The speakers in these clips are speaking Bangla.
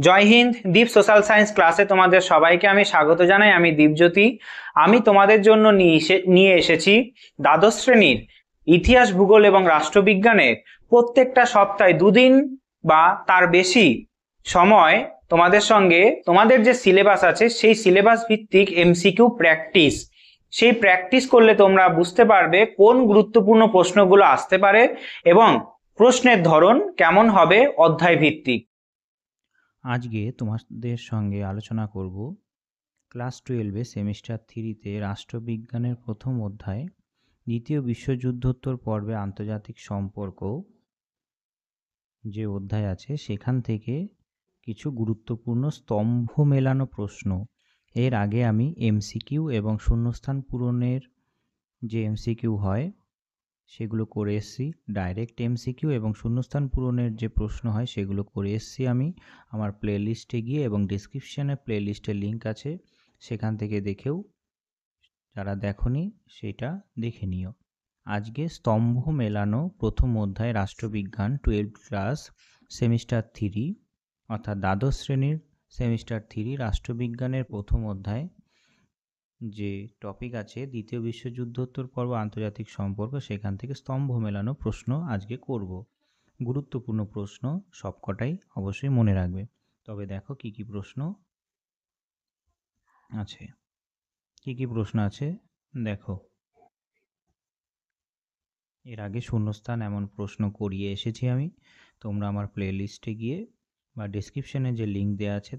জয় হিন্দ। দীপ সোশ্যাল সায়েন্স ক্লাসে তোমাদের সবাইকে আমি স্বাগত জানাই। আমি দীপজ্যোতি। আমি তোমাদের জন্য নিয়ে এসেছি দ্বাদশ শ্রেণীর ইতিহাস, ভূগোল এবং রাষ্ট্রবিজ্ঞানের প্রত্যেকটা সপ্তাহে দুদিন বা তার বেশি সময় তোমাদের সঙ্গে তোমাদের যে সিলেবাস আছে সেই সিলেবাস ভিত্তিক এমসিকিউ প্র্যাকটিস। সেই প্র্যাকটিস করলে তোমরা বুঝতে পারবে কোন গুরুত্বপূর্ণ প্রশ্নগুলো আসতে পারে এবং প্রশ্নের ধরন কেমন হবে অধ্যায় ভিত্তিক। আজকে তোমাদের সঙ্গে আলোচনা করব ক্লাস 12 সেমিস্টার 3-তে রাষ্ট্রবিজ্ঞানের প্রথম অধ্যায় দ্বিতীয় বিশ্বযুদ্ধোত্তর পর্বে আন্তর্জাতিক সম্পর্ক যে অধ্যায় আছে সেখান থেকে কিছু গুরুত্বপূর্ণ স্তম্ভ মেলানো প্রশ্ন। এর আগে আমি এমসিকিউ এবং শূন্যস্থান পূরণের যে এমসিকিউ হয় সেগুলো করে এসছি, ডাইরেক্ট এমসিকিউ এবং শূন্যস্থান পূরণের যে প্রশ্ন হয় সেগুলো করে এসছি আমি আমার প্লে লিস্টে গিয়ে, এবং ডিসক্রিপশানে প্লে লিস্টের লিঙ্ক আছে, সেখান থেকে দেখেও যারা দেখোনি সেটা দেখে নিও। আজকে স্তম্ভ মেলানো প্রথম অধ্যায় রাষ্ট্রবিজ্ঞান 12 ক্লাস সেমিস্টার 3 অর্থাৎ দ্বাদশ শ্রেণীর সেমিস্টার 3 রাষ্ট্রবিজ্ঞানের প্রথম অধ্যায় যে টপিক আছে দ্বিতীয় বিশ্বযুদ্ধোত্তর পর্ব আন্তর্জাতিক সম্পর্ক, সেখান থেকে স্তম্ভ মেলানো প্রশ্ন আজকে করব। গুরুত্বপূর্ণ প্রশ্ন, সবকটাই অবশ্যই মনে রাখবে। তবে দেখো কি কি প্রশ্ন আছে। কি কি প্রশ্ন আছে দেখো। এর আগে শূন্যস্থান এমন প্রশ্ন করিয়ে এসেছি আমি, তোমরা আমার প্লে লিস্টে গিয়ে বা ডেসক্রিপশানে যে লিঙ্ক দেওয়া আছে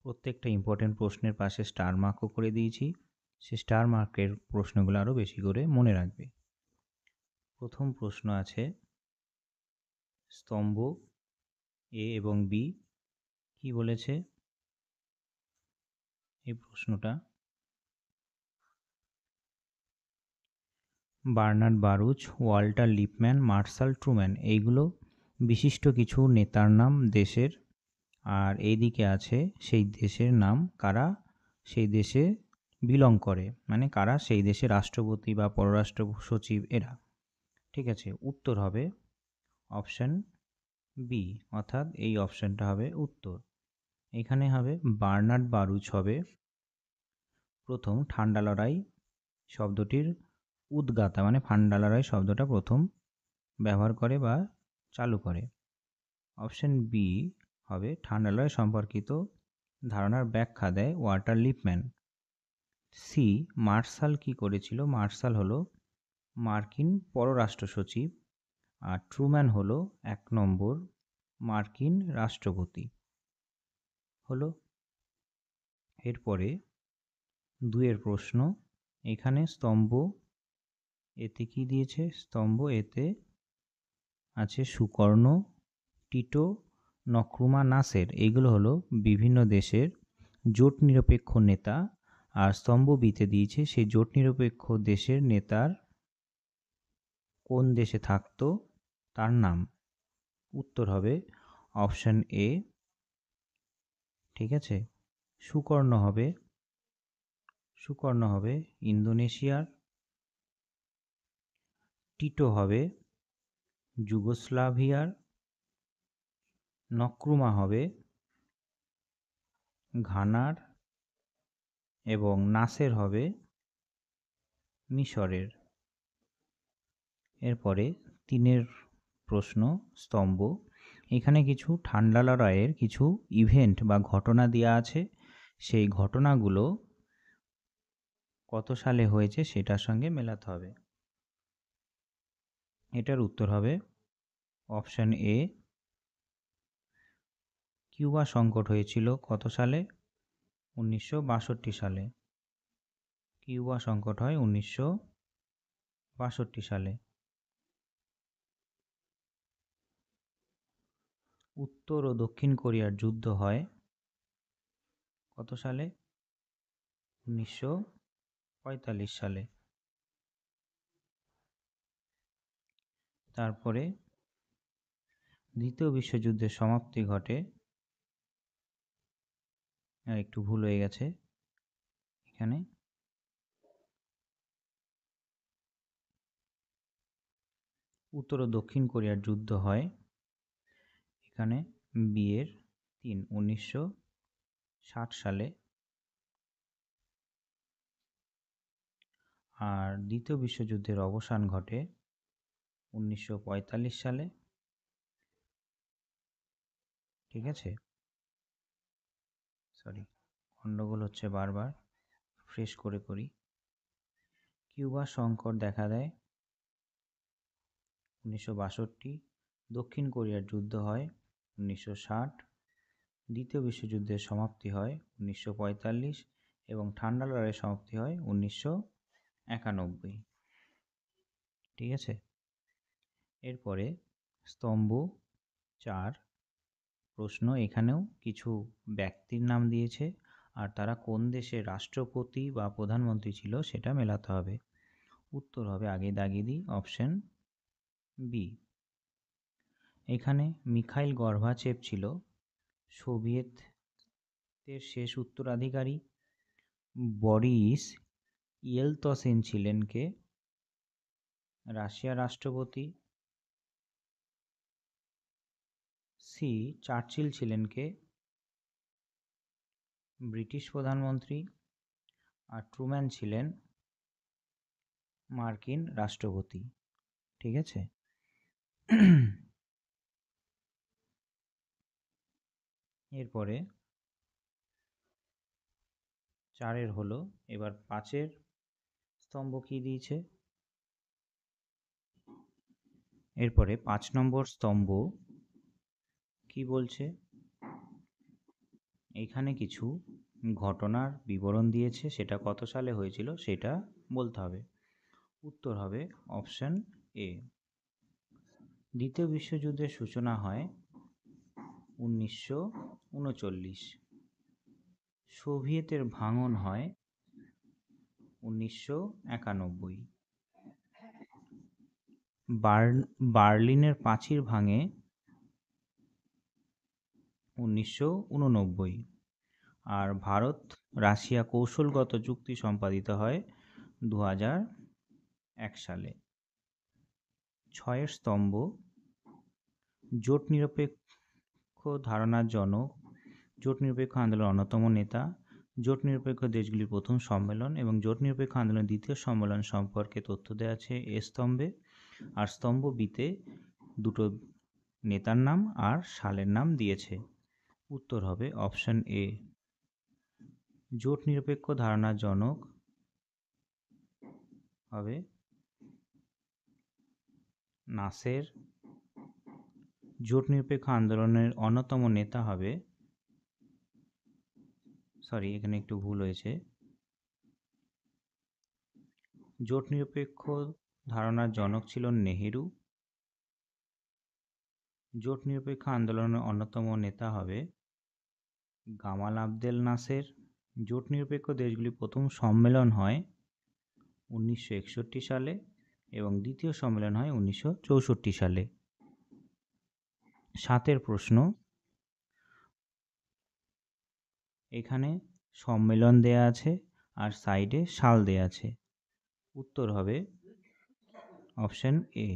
প্রত্যেকটা ইম্পর্টেন্ট প্রশ্নের পাশে স্টার মার্কও করে দিয়েছি, সে স্টার মার্কের প্রশ্নগুলো আরও বেশি করে মনে রাখবে। প্রথম প্রশ্ন আছে স্তম্ভ এ এবং বি কি বলেছে এই প্রশ্নটা। Bernard Baruch, Walter Lippmann, Marshall Truman এইগুলো বিশিষ্ট কিছু নেতার নাম দেশের, আর এইদিকে আছে সেই দেশের নাম কারা সেই দেশে বিলং করে, মানে কারা সেই দেশের রাষ্ট্রপতি বা পররাষ্ট্র সচিব এরা। ঠিক আছে, উত্তর হবে অপশান বি, অর্থাৎ এই অপশানটা হবে উত্তর। এখানে হবে বার্নার্ড বারুচ হবে প্রথম ঠান্ডা লড়াই শব্দটির উদ্গাতা, মানে ঠান্ডা লড়াই শব্দটা প্রথম ব্যবহার করে বা চালু করে। অপশান বি হবে ঠান্ডা লড়াই সম্পর্কিত ধারণার ব্যাখ্যা দেয় ওয়াল্টার লিপম্যান। সি, মার্শাল কি করেছিল, মার্শাল হলো মার্কিন পররাষ্ট্র সচিব, আর ট্রুম্যান হলো 1 নম্বর মার্কিন রাষ্ট্রপতি হলো। এরপরে 2-এর প্রশ্ন, এখানে স্তম্ভ এতে কি দিয়েছে, স্তম্ভ এতে আছে সুকর্ণ, টিটো, নক্রুমা, নাসের, এইগুলো হলো বিভিন্ন দেশের জোট নিরপেক্ষ নেতা, আর স্তম্ভ বিতে দিয়েছে সেই জোট নিরপেক্ষ দেশের নেতার কোন দেশে থাকতো তার নাম। উত্তর হবে অপশান এ। ঠিক আছে, সুকর্ণ হবে ইন্দোনেশিয়ার, টিটো হবে যুগোস্লাভিয়ার, নক্রুমা হবে ঘানার, এবং নাসের হবে মিশরের। এরপরে 3-এর প্রশ্ন স্তম্ভ, এখানে কিছু ঠান্ডা লড়াইয়ের কিছু ইভেন্ট বা ঘটনা দেওয়া আছে, সেই ঘটনাগুলো কত সালে হয়েছে সেটার সঙ্গে মেলাতে হবে। এটার উত্তর হবে অপশান এ। কিউবা সংকট হয়েছিল কত সালে, 1962 সালে। কিউবা সংকট হয় 1962 সালে। উত্তর ও দক্ষিণ কোরিয়ার যুদ্ধ হয় কত সালে, 1945 সালে। তারপরে দ্বিতীয় বিশ্বযুদ্ধের সমাপ্তি ঘটে, একটু ভুল হয়ে গেছে এখানে, উত্তর ও দক্ষিণ কোরিয়ার যুদ্ধ হয় এখানে বিয়ের 3 1960 সালে, আর দ্বিতীয় বিশ্বযুদ্ধের অবসান ঘটে 1945 সালে। ঠিক আছে, সরি, গন্ডগোল হচ্ছে বারবার, ফ্রেশ করে করি। কিউবা সংকট দেখা দেয় 1962, দক্ষিণ কোরিয়ার যুদ্ধ হয় 1960, দ্বিতীয় বিশ্বযুদ্ধের সমাপ্তি হয় 1945 এবং ঠান্ডা লড়াইয়ের সমাপ্তি হয় 1991। ঠিক আছে, এরপরে স্তম্ভ 4 প্রশ্ন, এখানেও কিছু ব্যক্তির নাম দিয়েছে আর তারা কোন দেশের রাষ্ট্রপতি বা প্রধানমন্ত্রী ছিল সেটা মেলাতে হবে। উত্তর হবে আগে দাগিয়ে দিই, অপশন বি। এখানে মিখাইল গর্বাচেভ ছিল সোভিয়েতের শেষ উত্তরাধিকারী। বরিস ইয়েলতসিন ছিলেন কে? রাশিয়ার রাষ্ট্রপতি। সি চার্চিল ছিলেন কে? ব্রিটিশ প্রধানমন্ত্রী। আর ট্রুম্যান ছিলেন মার্কিন রাষ্ট্রপতি। ঠিক আছে, এরপরে 4 হলো, এবার 5 স্তম্ভ কি দিয়েছে। এরপরে 5 নম্বর স্তম্ভ কি বলছে, এখানে কিছু ঘটনার বিবরণ দিয়েছে, সেটা কত সালে হয়েছিল সেটা বলতে হবে। উত্তর হবে অপশন এ। দ্বিতীয় বিশ্বযুদ্ধের সূচনা হয় 1939, সোভিয়েতের ভাঙন হয় 1991, বার্লিনের প্রাচীর ভাঙে 1989, আর ভারত রাশিয়া কৌশলগত চুক্তি সম্পাদিত হয় 2001 সালে। 6 স্তম্ভ জোট নিরপেক্ষ ধারণার জনক, জোট নিরপেক্ষ আন্দোলনের অন্যতম নেতা, জোট নিরপেক্ষ দেশগুলির প্রথম সম্মেলন এবং জোট নিরপেক্ষ আন্দোলনের দ্বিতীয় সম্মেলন সম্পর্কে তথ্য দেওয়া আছে এ স্তম্ভে। আর স্তম্ভ বিতে দুটো নেতার নাম আর সালের নাম দিয়েছে। উত্তর হবে অপশন এ। জোট নিরপেক্ষ ধারণার জনক হবে নাসের। জোট নিরপেক্ষ আন্দোলনের অন্যতম নেতা হবে, সরি এখানে একটু ভুল হয়েছে, জোট নিরপেক্ষ ধারণার জনক ছিল নেহেরু। জোট নিরপেক্ষ আন্দোলনের অন্যতম নেতা হবে গামাল আবদেল নাসের। জোট নিরপেক্ষ দেশগুলির প্রথম সম্মেলন হয় 1961 সালে এবং দ্বিতীয় সম্মেলন হয় 1964 সালে। 7 প্রশ্ন, এখানে সম্মেলন দেয়া আছে আর সাইডে সাল দেয়া আছে। উত্তর হবে অপশন এ।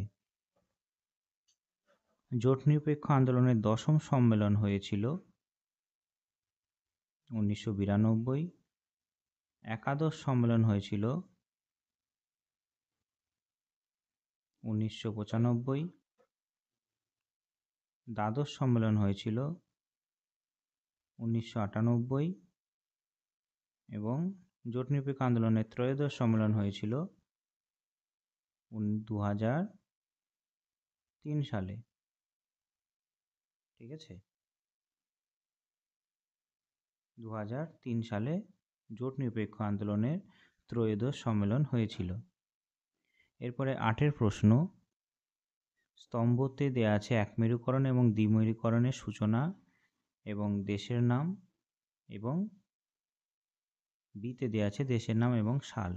জোট নিরপেক্ষ আন্দোলনের 10ম সম্মেলন হয়েছিল 1992, একাদশ সম্মেলন হয়েছিল 1995, দ্বাদশ সম্মেলন হয়েছিল 1998 এবং জোট নিরপেক্ষ আন্দোলনের ত্রয়োদশ সম্মেলন হয়েছিল 2003 সালে। ঠিক আছে, 2003 সালে জোট নিরপেক্ষ আন্দোলনের ত্রয়োদশ সম্মেলন হয়েছিল। এরপরে 8 প্রশ্ন, স্তম্ভতে দেয়া আছে এক মেরুকরণ এবং দ্বিমেরুকরণের সূচনা এবং দেশের নাম, এবং বিতে দেয়া আছে দেশের নাম এবং সাল।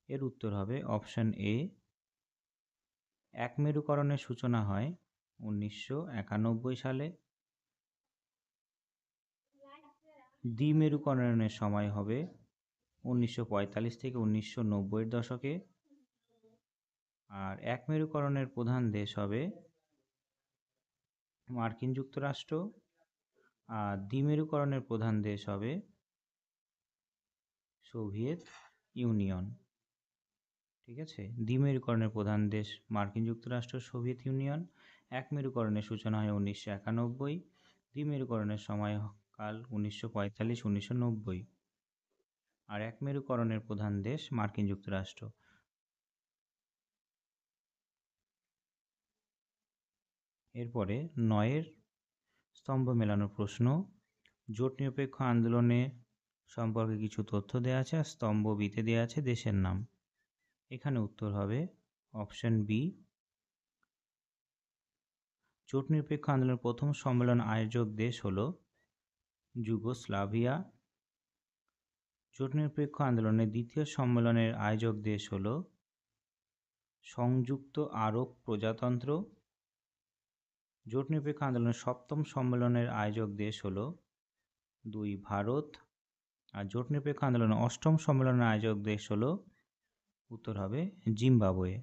এর উত্তর হবে অপশন এ। এক মেরুকরণের সূচনা হয় 1991 সালে, দ্বিমেরুকরণের সময় হবে 1945 থেকে 1990 দশকে, আর এক মেরুকরণের প্রধান দেশ হবে মার্কিন যুক্তরাষ্ট্র, আর দ্বিমেরুকরণের প্রধান দেশ হবে সোভিয়েত ইউনিয়ন। ঠিক আছে, দ্বিমেরুকরণের প্রধান দেশ মার্কিন যুক্তরাষ্ট্র, সোভিয়েত ইউনিয়ন। এক মেরুকরণের সূচনা হয় 1991, দ্বিমেরুকরণের সময়কাল 1945-1990। আর এক মেরুকরণের প্রধান দেশ মার্কিন যুক্তরাষ্ট্র। এরপরে 9-এর স্তম্ভ মেলানোর প্রশ্ন। জোট নিরপেক্ষ আন্দোলনে সম্পর্কে কিছু তথ্য দেওয়া আছে, আর স্তম্ভ বিতে দেওয়া আছে দেশের নাম। এখানে উত্তর হবে অপশন বি। জোট নিরপেক্ষ আন্দোলনের প্রথম সম্মেলন আয়োজক দেশ হল যুগোস্লাভিয়া। জোট নিরপেক্ষ আন্দোলনের দ্বিতীয় সম্মেলনের আয়োজক দেশ হল সংযুক্ত আরব প্রজাতন্ত্র। জোট নিরপেক্ষ আন্দোলনের সপ্তম সম্মেলনের আয়োজক দেশ হল 2 ভারত। আর জোট নিরপেক্ষ আন্দোলনের অষ্টম সম্মেলনের আয়োজক দেশ হল, উত্তর হবে জিম্বাবুয়ে।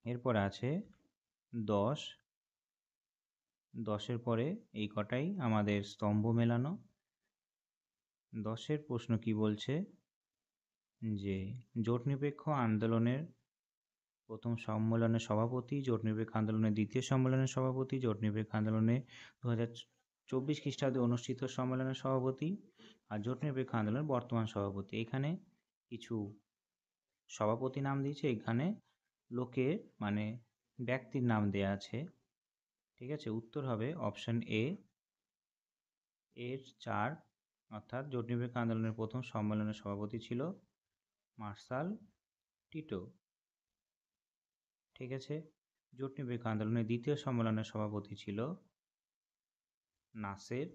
এরপর আছে 10। 10-এর পরে এই কটাই আমাদের স্তম্ভ মেলানো। 10-এর প্রশ্ন কি বলছে যে জোট নিরপেক্ষ আন্দোলনের প্রথম সম্মেলনের সভাপতি, জোট নিরপেক্ষ আন্দোলনের দ্বিতীয় সম্মেলনের সভাপতি, জোট নিরপেক্ষ আন্দোলনে 2024 খ্রিস্টাব্দে অনুষ্ঠিত সম্মেলনের সভাপতি, আর জোট নিরপেক্ষ আন্দোলনের বর্তমান সভাপতি। এখানে কিছু সভাপতি নাম দিয়েছে, এখানে লোকের মানে ব্যক্তির নাম দেয়া আছে। ঠিক আছে, উত্তর হবে অপশন এ এর 4, অর্থাৎ জোট নিরপেক্ষ আন্দোলনের প্রথম সম্মেলনের সভাপতি ছিল মার্শাল টিটো। ঠিক আছে, জোট নিরপেক্ষ আন্দোলনের দ্বিতীয় সম্মেলনের সভাপতি ছিল নাসের।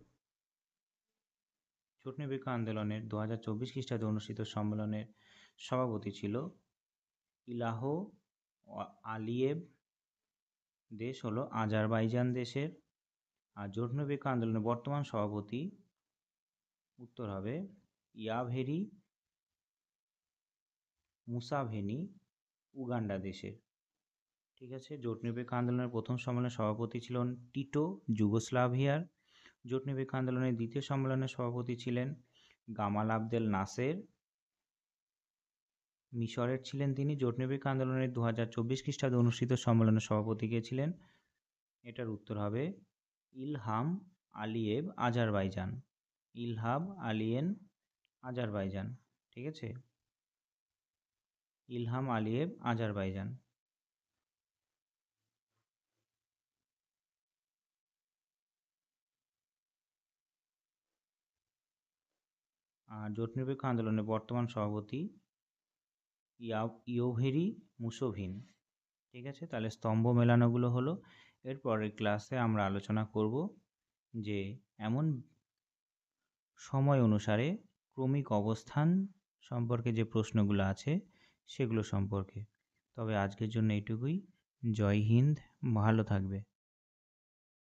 জোট নিরপেক্ষ আন্দোলনের 2024 খ্রিস্টাব্দে অনুষ্ঠিত সম্মেলনের সভাপতি ছিল ইলাহো আলিয়েভ। দেশ হলো আজারবাইজান দেশের। আর জোট নিরপেক্ষ আন্দোলনের বর্তমান সভাপতি, উত্তর হবে ইয়াভেরি মুসাভেনি, উগান্ডা দেশের। ঠিক আছে, জোট নিরপেক্ষ আন্দোলনের প্রথম সম্মেলনের সভাপতি ছিলেন টিটো, যুগোস্লাভিয়ার। জোট নিরপেক্ষ আন্দোলনের দ্বিতীয় সম্মেলনের সভাপতি ছিলেন গামাল আবদেল নাসের, মিশরের ছিলেন তিনি। জোট নিরপেক্ষ আন্দোলনের 2024 খ্রিস্টাব্দে অনুষ্ঠিত সম্মেলনের সভাপতি কে ছিলেন, এটার উত্তর হবে Ilham Aliyev, Azerbaijan. Ilham আলিয়েন, Azerbaijan. ঠিক আছে, ইলহাম আলিয়েভ, আজারবাইজান। আর জোট নিরপেক্ষ আন্দোলনের বর্তমান সভাপতি ইয়োভেরি মুসোভিন। ঠিক আছে, তাহলে স্তম্ভ মেলানোগুলো হলো। এরপরের ক্লাসে আমরা আলোচনা করব যে এমন সময় অনুসারে ক্রমিক অবস্থান সম্পর্কে যে প্রশ্নগুলো আছে সেগুলো সম্পর্কে। তবে আজকের জন্য এইটুকুই। জয় হিন্দ, ভালো থাকবে।